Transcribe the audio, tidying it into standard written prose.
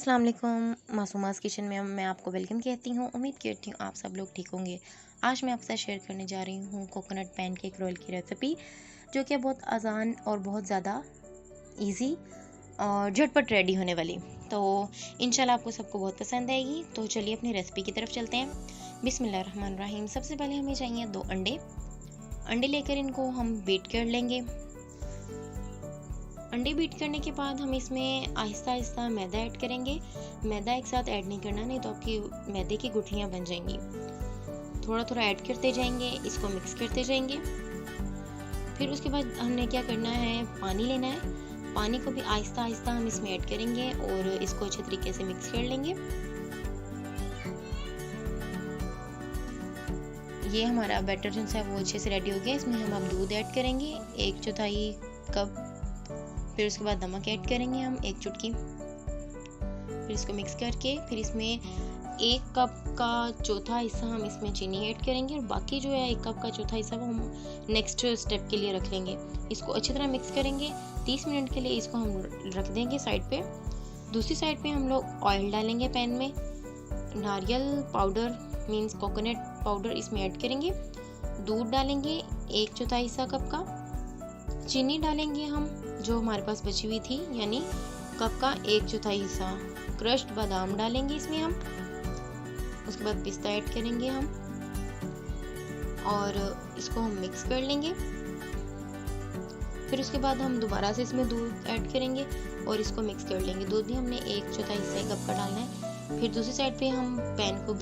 अस्सलाम वालेकुम। मासूमास किचन में मैं आपको वेलकम कहती हूँ। उम्मीद करती हूँ आप सब लोग ठीक होंगे। आज मैं आपसे शेयर करने जा रही हूँ कोकोनट पैनकेक रोल की रेसिपी, जो कि बहुत आसान और बहुत ज़्यादा इजी और झटपट रेडी होने वाली। तो इंशाल्लाह आपको सबको बहुत पसंद आएगी। तो चलिए अपनी रेसिपी की तरफ चलते हैं। बिस्मिल्लाहिर्रहमानिर्रहीम। सबसे पहले हमें चाहिए 2 अंडे लेकर इनको हम बीट कर लेंगे। अंडे बीट करने के बाद हम इसमें आहिस्ता आहिस्ता मैदा ऐड करेंगे। मैदा एक साथ ऐड नहीं करना, नहीं तो आपकी मैदे की गुठलियाँ बन जाएंगी। थोड़ा थोड़ा ऐड करते जाएंगे, इसको मिक्स करते जाएंगे। फिर उसके बाद हमने क्या करना है, पानी लेना है। पानी को भी आहिस्ता आहिस्ता हम इसमें ऐड करेंगे और इसको अच्छे तरीके से मिक्स कर लेंगे। ये हमारा बैटर जो है वो अच्छे से रेडी हो गया। इसमें हम अब दूध ऐड करेंगे 1/4 कप। फिर उसके बाद नमक ऐड करेंगे हम 1 चुटकी। फिर इसको मिक्स करके फिर इसमें 1 कप का चौथा हिस्सा हम इसमें चीनी ऐड करेंगे और बाकी जो है 1 कप का चौथा हिस्सा वो हम नेक्स्ट स्टेप के लिए रख लेंगे। इसको अच्छी तरह मिक्स करेंगे। 30 मिनट के लिए इसको हम रख देंगे साइड पे। दूसरी साइड पे हम लोग ऑयल डालेंगे पैन में। नारियल पाउडर मीन्स कोकोनट पाउडर इसमें ऐड करेंगे। दूध डालेंगे 1/4 हिस्सा कप का। चीनी डालेंगे हम जो हमारे पास बची हुई थी, यानी कप का 1/4 हिस्सा। क्रश्ड बादाम डालेंगे इसमें हम। उसके बाद पिस्ता ऐड करेंगे हम और इसको हम मिक्स कर लेंगे। फिर उसके बाद हम दोबारा से इसमें दूध ऐड करेंगे और इसको मिक्स कर लेंगे। दूध भी हमने 1/4 हिस्सा कप का डालना है। फिर दूसरी साइड पे हम पैन को